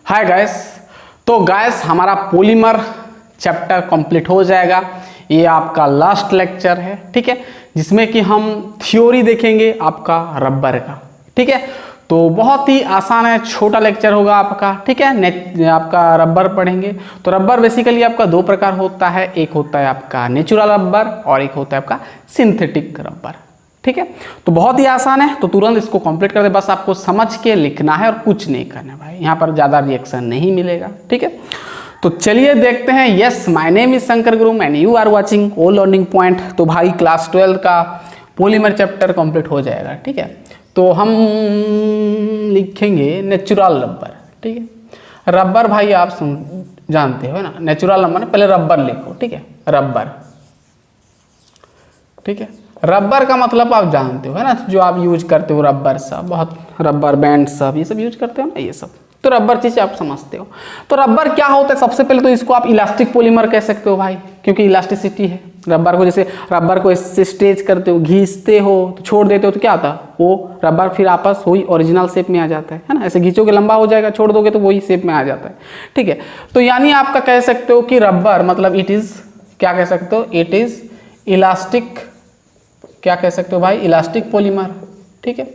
Hi guys. तो guys हमारा polymer chapter complete हो जाएगा। ये आपका लास्ट लेक्चर है, ठीक है, जिसमें कि हम थ्योरी देखेंगे आपका रबर का, ठीक है। तो बहुत ही आसान है, छोटा लेक्चर होगा आपका, ठीक है। आपका रबर पढ़ेंगे तो रबर बेसिकली आपका दो प्रकार होता है, एक होता है आपका नेचुरल रबर और एक होता है आपका सिंथेटिक रबर, ठीक है। तो बहुत ही आसान है, तो तुरंत इसको कंप्लीट कर दे। बस आपको समझ के लिखना है और कुछ नहीं करना है भाई, यहाँ पर ज़्यादा रिएक्शन नहीं मिलेगा, ठीक है। तो चलिए देखते हैं। Yes, my name is Shankar गुरुम and you are watching O learning point. तो भाई क्लास 12 का पॉलीमर चैप्टर कंप्लीट हो जाएगा, ठीक है। तो हम लिखेंगे नेचुरल रबर, ठीक है। रबर भाई आप जानते हो ना, नेचुरल रबर, पहले रबर लिखो, ठीक है, रबर, ठीक है। रबर का मतलब आप जानते हो है ना, जो आप यूज करते हो रबर सब, बहुत रबर बैंड सब, ये सब यूज करते हो ना, ये सब तो रबर चीज़ आप समझते हो। तो रबर क्या होता है, सबसे पहले तो इसको आप इलास्टिक पॉलीमर कह सकते हो भाई, क्योंकि इलास्टिसिटी है रबर को। जैसे रबर को इससे स्ट्रेच करते हो, घींचते हो तो छोड़ देते हो तो क्या आता है, वो रबर फिर आपस वही ओरिजिनल शेप में आ जाता है ना। ऐसे घींचोगे लंबा हो जाएगा, छोड़ दोगे तो वही शेप में आ जाता है, ठीक है। तो यानी आपका कह सकते हो कि रबर मतलब इट इज, क्या कह सकते हो, इट इज इलास्टिक, क्या कह सकते हो भाई, इलास्टिक पॉलीमर, ठीक है।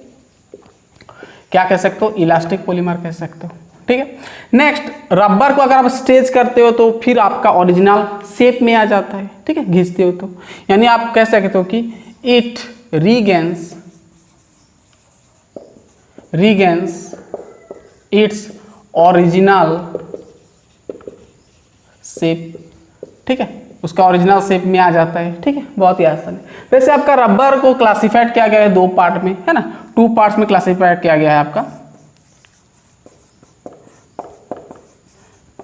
क्या कह सकते हो, इलास्टिक पॉलीमर कह सकते हो, ठीक है। नेक्स्ट, रबर को अगर आप स्ट्रेच करते हो तो फिर आपका ओरिजिनल शेप में आ जाता है, ठीक है, घिसते हो तो। यानी आप कह सकते हो कि it regains its original shape, ठीक है, उसका ओरिजिनल शेप में आ जाता है, ठीक है। बहुत ही आसान है। वैसे आपका रबर को क्लासिफाइड किया गया है दो पार्ट में, है ना, 2 पार्ट्स में क्लासिफाइड किया गया है आपका,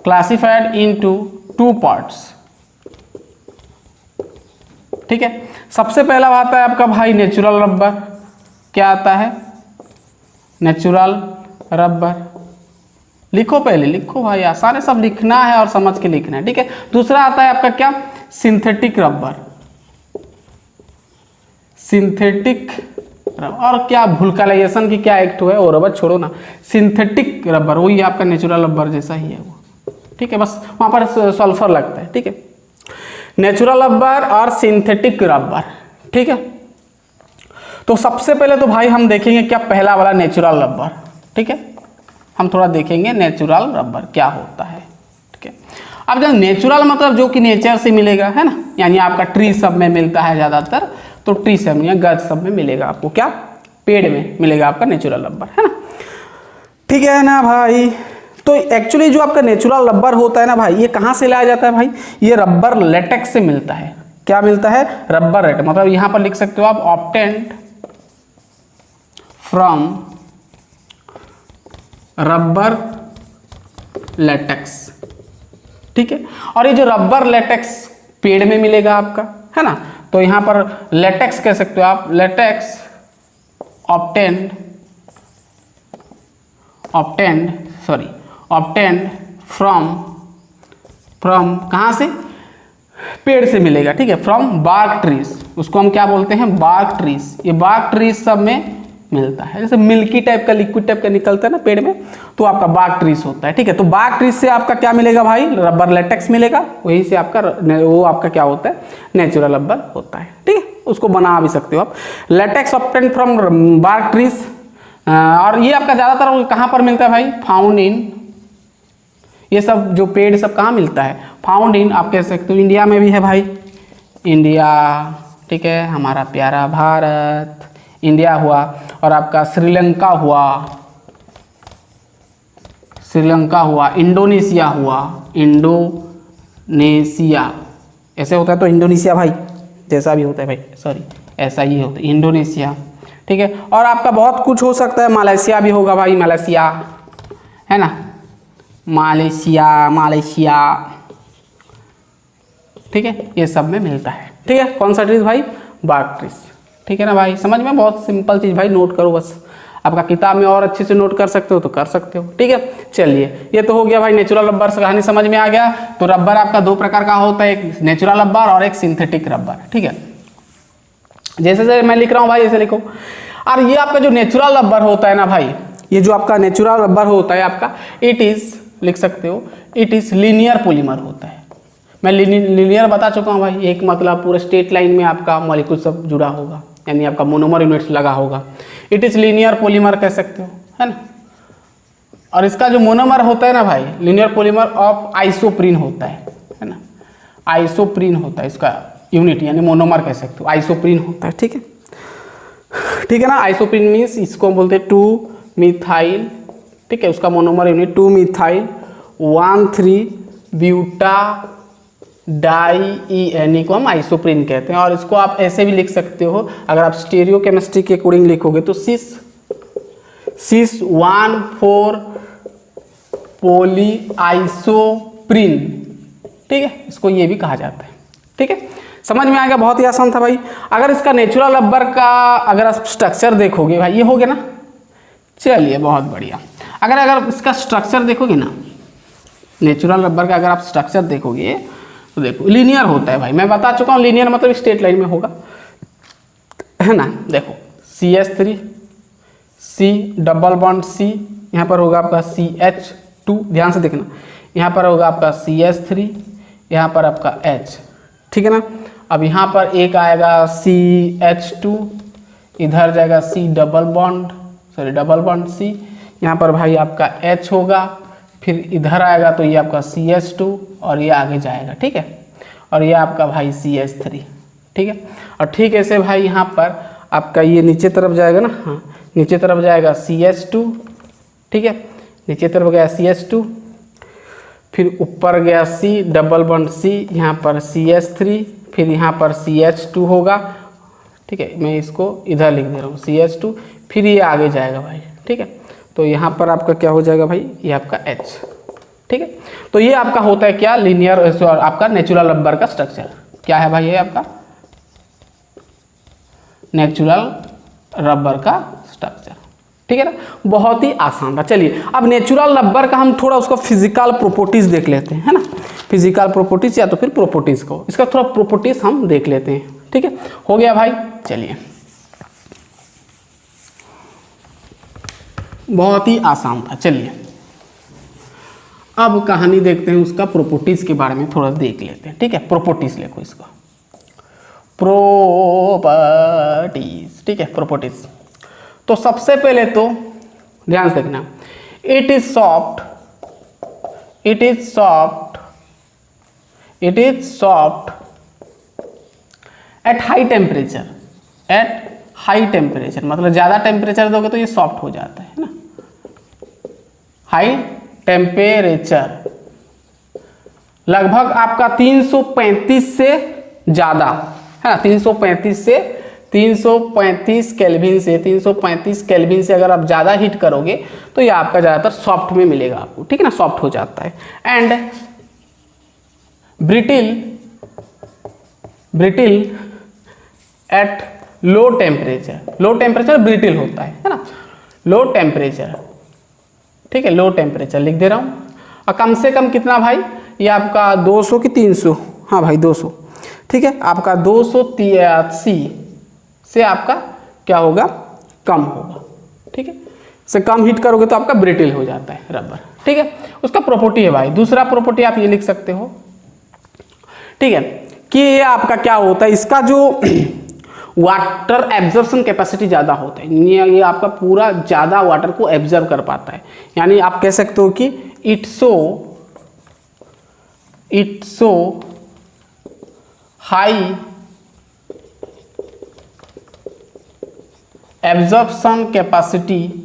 क्लासिफाइड इनटू 2 पार्ट्स, ठीक है। सबसे पहला आता है आपका भाई नेचुरल रबर। क्या आता है, नेचुरल रबर, लिखो, पहले लिखो भाई, आसान है, सब लिखना है और समझ के लिखना है, ठीक है। दूसरा आता है आपका क्या, सिंथेटिक रबर, सिंथेटिक रबर। और क्या वुल्कनाइजेशन की क्या एक्ट हुआ है, और रबर छोड़ो ना, सिंथेटिक रबर वही आपका नेचुरल रबर जैसा ही है वो, ठीक है। बस वहां पर सल्फर लगता है, ठीक है। नेचुरल रबर और सिंथेटिक रबर, ठीक है। तो सबसे पहले तो भाई हम देखेंगे क्या, पहला वाला नेचुरल रबर, ठीक है। हम थोड़ा देखेंगे नेचुरल रबर क्या होता है, ठीक है। अब जब नेचुरल मतलब जो कि नेचर से मिलेगा, है ना, यानी आपका ट्री सब में मिलता है ज़्यादातर, तो ट्री सब या गज सब में मिलेगा आपको, क्या, पेड़ में मिलेगा आपका नेचुरल रबर, है ना, ठीक है ना भाई। तो एक्चुअली जो आपका नेचुरल रबर होता है ना भाई, ये कहाँ से लाया जाता है भाई, ये रबर लेटेक्स से मिलता है। क्या मिलता है, रबर लेटेक्स, मतलब यहाँ पर लिख सकते हो आप ऑब्टेन्ड फ्रॉम रबर लेटेक्स, ठीक है। और ये जो रबर लेटेक्स पेड़ में मिलेगा आपका, है ना, तो यहां पर लेटेक्स कह सकते हो आप, लेटेक्स ऑब्टेन्ड फ्रॉम कहां से, पेड़ से मिलेगा, ठीक है, फ्रॉम बार्क ट्रीज, उसको हम क्या बोलते हैं, बार्क ट्रीज। ये बार्क ट्रीज सब में मिलता है, जैसे मिल्की टाइप का, लिक्विड टाइप का निकलता है ना पेड़ में, तो आपका बार्क ट्रीज होता है, ठीक है। तो बार्क ट्रीज से आपका क्या मिलेगा भाई, रबर लेटेक्स मिलेगा, वहीं से आपका वो आपका क्या होता है, नेचुरल रबर होता है, ठीक है। उसको बना भी सकते हो आप, latex obtained from bark trees. और ये आपका ज़्यादातर कहाँ पर मिलता है भाई, फाउंड इन, ये सब जो पेड़ सब कहाँ मिलता है, फाउंड इन, आप कह सकते हो इंडिया में भी है भाई, इंडिया, ठीक है, हमारा प्यारा भारत, इंडिया हुआ, और आपका श्रीलंका हुआ, इंडोनेशिया हुआ, इंडोनेशिया ऐसे होता है, तो इंडोनेशिया भाई जैसा भी होता है भाई, सॉरी ऐसा ही होता है, इंडोनेशिया, ठीक है। और आपका बहुत कुछ हो सकता है, मलेशिया भी होगा भाई, मलेशिया, है ना, मलेशिया, ठीक है, ये सब में मिलता है, ठीक है। कौन सा ट्रीज भाई, बार्क ट्रीज, ठीक है ना भाई। समझ में, बहुत सिंपल चीज़ भाई, नोट करो बस, आपका किताब में और अच्छे से नोट कर सकते हो तो कर सकते हो, ठीक है। चलिए, ये तो हो गया भाई नेचुरल रबर से कहानी समझ में आ गया। तो रबर आपका दो प्रकार का होता है, एक नेचुरल रबर और एक सिंथेटिक रबर, ठीक है। जैसे मैं लिख रहा हूँ भाई, ऐसे लिखो। और ये आपका जो नेचुरल रबर होता है ना भाई, ये जो आपका नेचुरल रबर होता है आपका, इट इज़, लिख सकते हो, इट इज़ लीनियर पॉलीमर होता है। मैं लीनियर बता चुका हूँ भाई, एक मतलब पूरे स्ट्रेट लाइन में आपका मॉलिक्यूल सब जुड़ा होगा, यानी आपका मोनोमर यूनिट्स लगा होगा। इट इज़ लीनियर पॉलीमर कह सकते हो, है ना। और इसका जो मोनोमर होता है ना भाई, लीनियर पॉलीमर ऑफ आइसोप्रीन होता है ना। आइसोप्रीन होता है इसका यूनिट, यानी मोनोमर कह सकते हो, आइसोप्रीन होता है। ठीक है, ठीक है ना। आइसोप्रीन मीन्स इसको बोलते हैं 2 मिथाइल, ठीक है, उसका monomer unit 2 methyl 1,3 buta di को हम आइसोप्रीन कहते हैं। और इसको आप ऐसे भी लिख सकते हो, अगर आप स्टीरियो केमिस्ट्री के अकॉर्डिंग लिखोगे तो सिस 1,4 पॉली आइसोप्रीन, ठीक है, इसको ये भी कहा जाता है। ठीक है, समझ में आ गया, बहुत ही आसान था भाई। अगर इसका नेचुरल रबर का अगर आप स्ट्रक्चर देखोगे भाई, ये हो गया ना, चलिए बहुत बढ़िया। अगर इसका स्ट्रक्चर देखोगे ना, नेचुरल रबर का अगर आप स्ट्रक्चर देखोगे तो देखो लीनियर होता है भाई, मैं बता चुका हूँ, लीनियर मतलब स्ट्रेट लाइन में होगा, है ना। देखो CH3 C double bond C, यहाँ पर होगा आपका CH2, ध्यान से देखना, यहाँ पर होगा आपका CH3, यहाँ पर आपका H, ठीक है ना। अब यहाँ पर एक आएगा CH2, इधर जाएगा C डबल बॉन्ड C, यहाँ पर भाई आपका H होगा, फिर इधर आएगा तो ये आपका CH2 और ये आगे जाएगा, ठीक है, और ये आपका भाई CH3, ठीक है। और ठीक ऐसे भाई यहाँ पर आपका ये नीचे तरफ जाएगा ना, हाँ नीचे तरफ जाएगा CH2, ठीक है, नीचे तरफ गया CH2, फिर ऊपर गया C डबल बॉन्ड C, यहाँ पर CH3, फिर यहाँ पर CH2 होगा, ठीक है, मैं इसको इधर लिख दे रहा हूँ CH2, फिर ये आगे जाएगा भाई, ठीक है। तो यहाँ पर आपका क्या हो जाएगा भाई, ये आपका H, ठीक है। तो ये आपका होता है क्या, लीनियर, आपका नेचुरल रबर का स्ट्रक्चर क्या है भाई, ये आपका नेचुरल रबर का स्ट्रक्चर, ठीक है ना। बहुत ही आसान था। चलिए अब नेचुरल रबर का हम थोड़ा उसका फिजिकल प्रॉपर्टीज देख लेते हैं, है ना। फिजिकल प्रॉपर्टीज या तो फिर प्रॉपर्टीज को, इसका थोड़ा प्रॉपर्टीज हम देख लेते हैं, ठीक है। हो गया भाई, चलिए बहुत ही आसान था। चलिए अब कहानी देखते हैं, उसका प्रॉपर्टीज के बारे में थोड़ा देख लेते हैं, ठीक है। प्रॉपर्टीज लिखो इसको, प्रॉपर्टीज, ठीक है, प्रॉपर्टीज। तो सबसे पहले तो ध्यान से देखना, it is soft at high temperature, मतलब ज़्यादा टेम्परेचर दोगे तो ये सॉफ्ट हो जाता है ना। हाई टेम्परेचर लगभग आपका 335 से ज़्यादा, है ना, 335 केल्विन से अगर आप ज़्यादा हीट करोगे तो ये आपका ज़्यादातर सॉफ्ट में मिलेगा आपको, ठीक है ना, सॉफ्ट हो जाता है। And brittle at low temperature brittle होता है ना, लो टेम्परेचर, ठीक है, लो टेम्परेचर लिख दे रहा हूँ। और कम से कम कितना भाई, ये आपका 200 की 300, हाँ भाई 200, ठीक है, आपका 283 से आपका क्या होगा, कम होगा, ठीक है। से कम हीट करोगे तो आपका ब्रिटिल हो जाता है रबर, ठीक है। उसका प्रॉपर्टी है भाई, दूसरा प्रॉपर्टी आप ये लिख सकते हो, ठीक है, कि ये आपका क्या होता है, इसका जो वाटर एब्जॉर्प्शन कैपेसिटी ज़्यादा होता है, ये आपका पूरा ज़्यादा वाटर को एब्जॉर्ब कर पाता है। यानी आप कह सकते हो कि it so high absorption capacity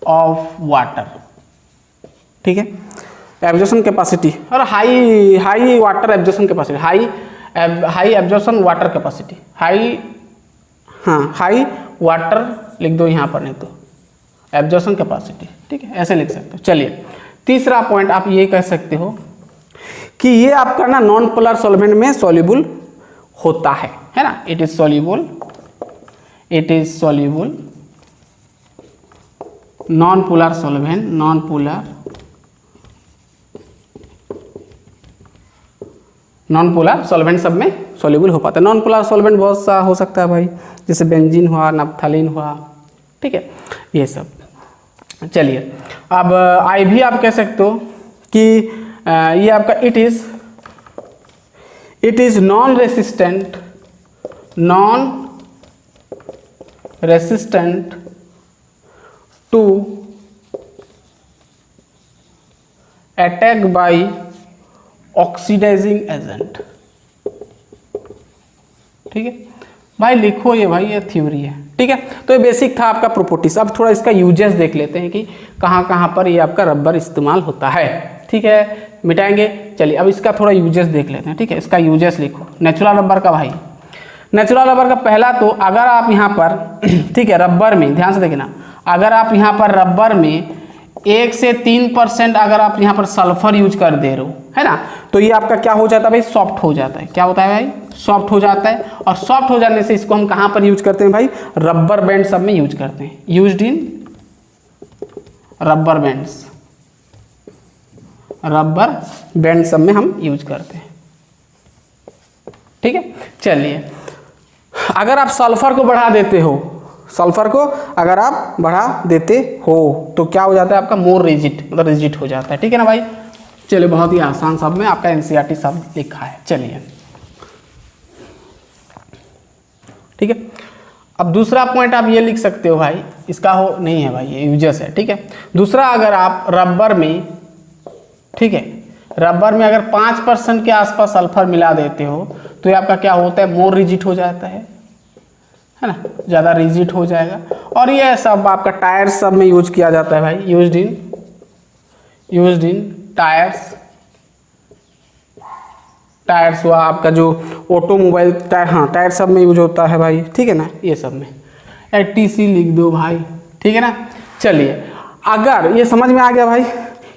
of water, ठीक है, एब्जॉर्प्शन कैपेसिटी और high water absorption capacity, high absorption water capacity, high water लिख दो यहाँ पर, नहीं तो एब्जॉर्प्शन कैपेसिटी, ठीक है, ऐसे लिख सकते हो। चलिए तीसरा पॉइंट आप ये कह सकते हो कि ये आपका ना नॉन पोलर सॉल्वेंट में सॉल्युबल होता है ना, it is soluble non polar solvent सब में सॉल्युबल हो पाता है। नॉन पोलर सॉल्वेंट बहुत सा हो सकता है भाई, जैसे बेंजीन हुआ, नफ्थलीन हुआ, ठीक है, ये सब। चलिए अब आई भी आप कह सकते हो कि ये आपका it is non resistant to attack by oxidising agent. ठीक है भाई, लिखो ये भाई, ये थ्योरी है। ठीक है, तो ये बेसिक था आपका प्रॉपर्टीज। अब थोड़ा इसका यूजेस देख लेते हैं कि कहाँ कहाँ पर ये आपका रबर इस्तेमाल होता है। ठीक है, मिटाएंगे। चलिए अब इसका थोड़ा यूजेस देख लेते हैं। ठीक है, इसका यूजेस लिखो नेचुरल रबर का। भाई नेचुरल रबर का पहला तो अगर आप यहाँ पर ठीक है रबर में ध्यान से देखना, अगर आप यहाँ पर रबर में 1 से 3% अगर आप यहाँ पर सल्फर यूज कर दे रहे हो, है ना, तो ये आपका क्या हो जाता है भाई, सॉफ्ट हो जाता है। क्या होता है भाई, सॉफ्ट हो जाता है। और सॉफ्ट हो जाने से इसको हम कहाँ पर यूज करते हैं भाई, रबर बैंड सब में यूज करते हैं। Used in rubber bands, rubber band सब में हम यूज करते हैं। ठीक है, चलिए अगर आप सल्फर को बढ़ा देते हो, सल्फर को अगर आप बढ़ा देते हो तो क्या हो जाता है आपका, मोर रिजिड, मतलब रिजिड हो जाता है। ठीक है ना भाई, चलिए बहुत ही आसान शब्द में आपका एनसीईआरटी शब्द लिखा है। चलिए ठीक है, अब दूसरा पॉइंट आप ये लिख सकते हो भाई, इसका हो नहीं है भाई, ये यूजेस है। ठीक है, दूसरा अगर आप रबर में, ठीक है रबर में अगर 5% के आसपास सल्फर मिला देते हो तो ये आपका क्या होता है, मोर रिजिड हो जाता है ना, ज़्यादा रिजिड हो जाएगा। और ये सब आपका टायर सब में यूज किया जाता है भाई, यूज्ड इन टायर्स हुआ आपका, जो ऑटोमोबाइल टायर, हाँ टायर सब में यूज होता है भाई। ठीक है ना, ये सब में एटीसी लिख दो भाई। ठीक है ना, चलिए अगर ये समझ में आ गया भाई,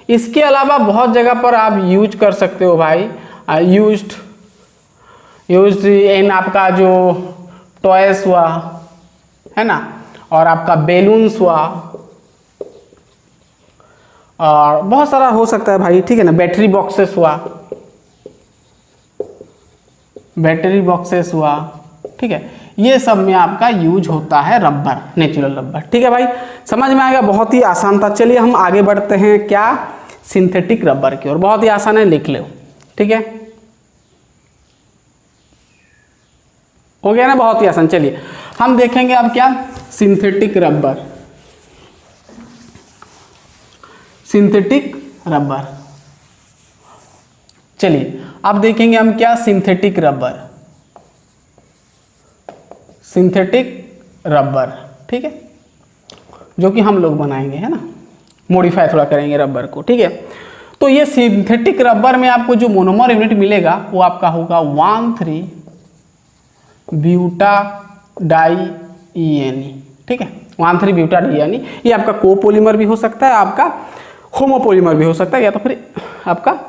इसके अलावा बहुत जगह पर आप यूज कर सकते हो भाई, यूज्ड इन आपका जो टॉयस हुआ, है ना, और आपका बेलून्स हुआ, और बहुत सारा हो सकता है भाई। ठीक है ना, बैटरी बॉक्सेस हुआ। ठीक है, ये सब में आपका यूज होता है रबर, नेचुरल रबर। ठीक है भाई, समझ में आएगा, बहुत ही आसान था। चलिए हम आगे बढ़ते हैं क्या, सिंथेटिक रबर की ओर। बहुत ही आसान है, लिख लो। ठीक है, हो गया ना, बहुत ही आसान। चलिए हम देखेंगे अब क्या, सिंथेटिक रबर। चलिए अब देखेंगे हम क्या, सिंथेटिक रबर। ठीक है, जो कि हम लोग बनाएंगे, है ना, मॉडिफाई थोड़ा करेंगे रबर को। ठीक है, तो ये सिंथेटिक रबर में आपको जो मोनोमर यूनिट मिलेगा वो आपका होगा 1,3-ब्यूटाडाइईएनई। ठीक है, 1,3-ब्यूटाडाइईएनई। ये आपका कोपोलीमर भी हो सकता है, आपका होमोपोलीमर भी हो सकता है, या तो फिर आपका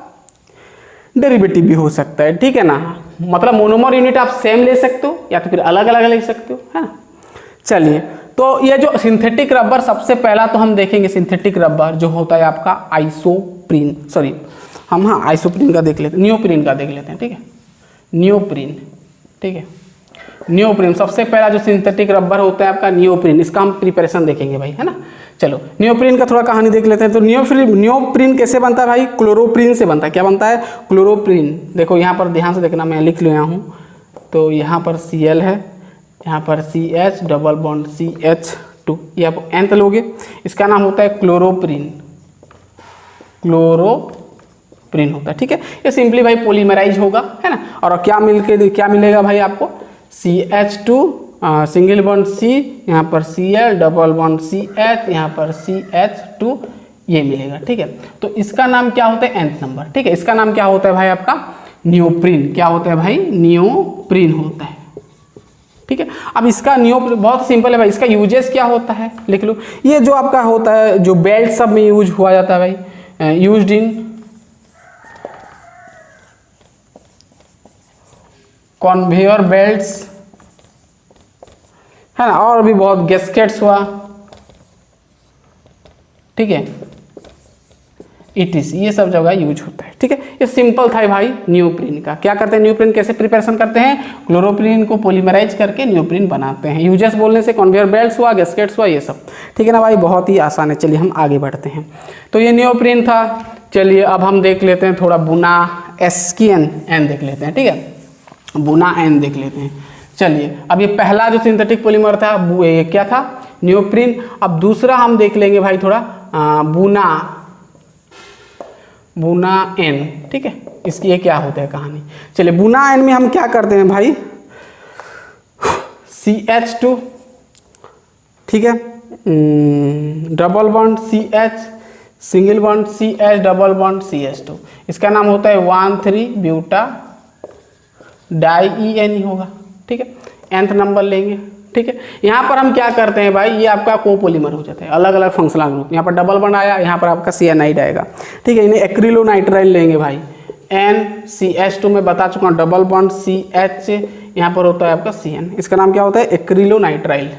डेरिवेटिव भी हो सकता है। ठीक है ना, मतलब मोनोमर यूनिट आप सेम ले सकते हो या तो फिर अलग अलग ले सकते हो, है ना। चलिए, तो ये जो सिंथेटिक रबर, सबसे पहला तो हम देखेंगे सिंथेटिक रबर जो होता है आपका आइसोप्रीन, सॉरी हम हाँ आइसोप्रीन का देख लेते हैं, नियोप्रीन का देख लेते हैं। ठीक है, नियोप्रीन। ठीक है, नियोप्रीन सबसे पहला जो सिंथेटिक रबर होता है आपका नियोप्रीन, इसका हम प्रिपरेशन देखेंगे भाई, है ना। चलो नियोप्रीन का थोड़ा कहानी देख लेते हैं। तो नियोप्रीन कैसे बनता है भाई, क्लोरोप्रीन से बनता है। क्या बनता है, क्लोरोप्रीन। देखो यहाँ पर ध्यान से देखना, मैं लिख लिया हूँ। तो यहाँ पर Cl है, यहाँ पर CH डबल बॉन्ड CH2, ये आप एंथ लोगे, इसका नाम होता है क्लोरोप्रीन होता है। ठीक है, ये सिंपली भाई पॉलीमराइज होगा, है ना। और क्या मिलेगा भाई आपको, CH2 सिंगल बॉन्ड C, यहाँ पर Cl डबल बॉन्ड CH, यहाँ पर CH2, ये मिलेगा। ठीक है, तो इसका नाम क्या होता है, nth नंबर। ठीक है, इसका नाम क्या होता है भाई आपका, नियोप्रीन। क्या होता है भाई, नियोप्रीन होता है। ठीक है, अब इसका नियोप्रीन बहुत सिंपल है भाई, इसका यूजेस क्या होता है लिख लो। ये जो आपका होता है, जो बेल्ट सब में यूज हुआ जाता है भाई, यूज्ड इन कन्वेयर बेल्ट्स, है ना, और भी बहुत गैस्केट्स हुआ। ठीक है, ETC, ये सब जगह यूज होता है। ठीक है, ये सिंपल था भाई नियोप्रीन का। क्या करते हैं नियोप्रीन, कैसे प्रिपरेशन करते हैं, क्लोरोप्रीन को पॉलीमराइज करके नियोप्रीन बनाते हैं। यूजेस बोलने से कन्वेयर बेल्ट्स हुआ, गैस्केट्स हुआ, ये सब। ठीक है ना भाई, बहुत ही आसान है। चलिए हम आगे बढ़ते हैं। तो ये नियोप्रीन था। चलिए अब हम देख लेते हैं थोड़ा बुना एन देख लेते हैं। ठीक है, बुना एन देख लेते हैं। चलिए अब ये पहला जो सिंथेटिक पॉलीमर था वो ये क्या था, नियोप्रीन। अब दूसरा हम देख लेंगे भाई थोड़ा बुना एन। ठीक है, इसकी ये क्या होता है कहानी। चलिए बुना एन में हम क्या करते हैं भाई, CH2, ठीक है, double bond CH, single bond CH, double bond CH2। इसका नाम होता है 1,3-ब्यूटा डाई EN होगा। ठीक है, nth नंबर लेंगे। ठीक है, यहाँ पर हम क्या करते हैं भाई, ये आपका कोपोलीमर हो जाता है, अलग अलग फंक्शनल ग्रुप। यहाँ पर डबल बॉन्ड आया, यहाँ पर आपका सियानाइड आएगा। ठीक है, इन्हें एक्रिलोनाइट्राइल लेंगे भाई, NCH2 में बता चुका हूँ, डबल बॉन्ड CH, यहाँ पर होता है आपका CN। इसका नाम क्या होता है, एक्रिलोनाइट्राइल,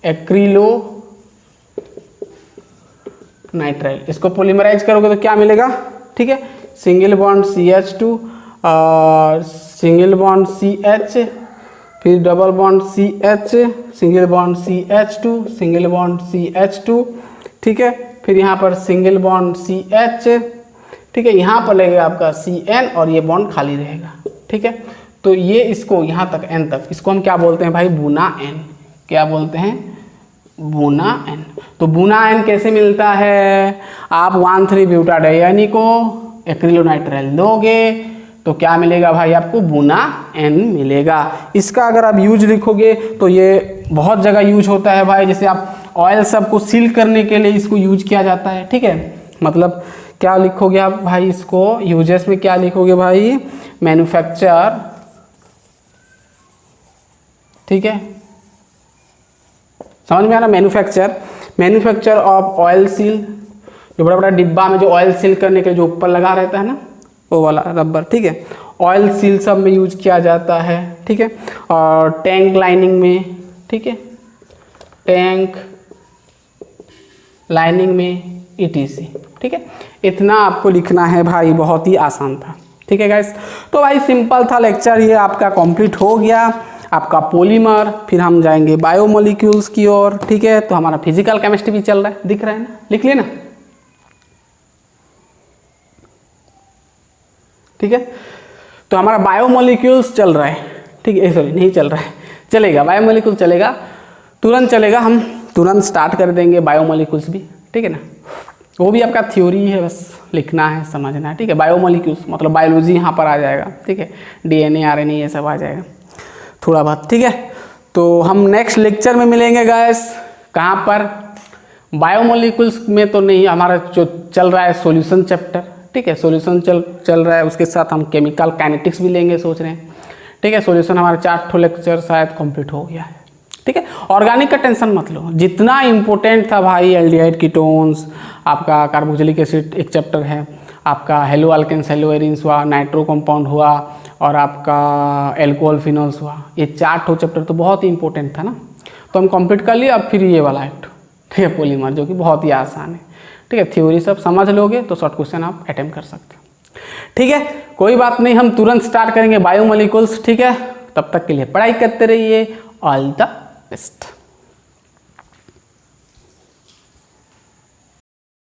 एक्रिलोनाइट्राइल। इसको पॉलीमराइज करोगे तो क्या मिलेगा, ठीक है, सिंगल बॉन्ड CH2 और सिंगल बॉन्ड CH, फिर double bond CH, single bond CH2, single bond CH2। ठीक है, फिर यहाँ पर सिंगल बॉन्ड CH। ठीक है, यहाँ पर लगेगा आपका CN और ये बॉन्ड खाली रहेगा। ठीक है, तो ये इसको यहाँ तक N तक, इसको हम क्या बोलते हैं भाई, बुना N। क्या बोलते हैं, बुना N। तो बुना N कैसे मिलता है, आप 1,3-ब्यूटाडाइयानी को एक्रिलोनाइट्राइल दोगे तो क्या मिलेगा भाई, आपको बुना N मिलेगा। इसका अगर आप यूज लिखोगे तो ये बहुत जगह यूज होता है भाई, जैसे आप ऑयल सबको सील करने के लिए इसको यूज किया जाता है। ठीक है, मतलब क्या लिखोगे आप भाई, इसको यूजेस में क्या लिखोगे भाई, मैन्युफैक्चर। ठीक है, समझ में आ रहा, मैन्युफैक्चर ऑफ ऑयल सील, जो बड़ा बड़ा डिब्बा में जो ऑयल सील करने के लिए जो ऊपर लगा रहता है ना, वो वाला रबर। ठीक है, ऑयल सील सब में यूज किया जाता है। ठीक है, और टैंक लाइनिंग में, ठीक है, टैंक लाइनिंग में ETC। ठीक है, इतना आपको लिखना है भाई, बहुत ही आसान था। ठीक है गाइस, तो भाई सिंपल था लेक्चर, ये आपका कंप्लीट हो गया, आपका पॉलीमर। फिर हम जाएंगे बायोमोलिक्यूल्स की ओर। ठीक है, तो हमारा फिजिकल केमिस्ट्री भी चल रहा है, दिख रहा है ना, लिख लिए ना। ठीक है, तो हमारा बायोमोलिक्यूल्स चल रहा है। ठीक है, सॉरी नहीं चल रहा है, चलेगा, बायोमोलिक्यूल चलेगा, तुरंत चलेगा, हम तुरंत स्टार्ट कर देंगे बायोमोलिक्यूल्स भी। ठीक है ना, वो भी आपका थ्योरी है, बस लिखना है, समझना है। ठीक है, बायोमोलिक्यूल्स मतलब बायोलॉजी यहाँ पर आ जाएगा। ठीक है, DNA RNA ये सब आ जाएगा थोड़ा बहुत। ठीक है, तो हम नेक्स्ट लेक्चर में मिलेंगे गाइस। कहाँ पर, बायोमोलिक्यूल्स में तो नहीं, हमारा जो चल रहा है सॉल्यूशन चैप्टर। ठीक है, सॉल्यूशन चल रहा है, उसके साथ हम केमिकल काइनेटिक्स भी लेंगे सोच रहे हैं। ठीक है, सॉल्यूशन हमारा 4 लेक्चर शायद कंप्लीट हो गया है। ठीक है, ऑर्गेनिक का टेंशन मत लो, जितना इंपॉर्टेंट था भाई, एल्डिहाइड कीटोन्स, आपका कार्बोक्सिलिक एसिड एक चैप्टर है, आपका हेलो अल्केन्स हेलो एरिन्स हुआ, नाइट्रो कंपाउंड हुआ, और आपका एल्कोहल फिनोल्स हुआ, ये 4 चैप्टर तो बहुत ही इंपॉर्टेंट था ना, तो हम कंप्लीट कर लिए। अब फिर ये वाला एक, ठीक है, पॉलीमर, जो कि बहुत ही आसान है। ठीक है, थ्योरी सब समझ लोगे तो शॉर्ट क्वेश्चन आप अटेम्प्ट कर सकते हो। ठीक है, कोई बात नहीं, हम तुरंत स्टार्ट करेंगे बायोमोलिक्यूल्स। ठीक है, तब तक के लिए पढ़ाई करते रहिए। All the best.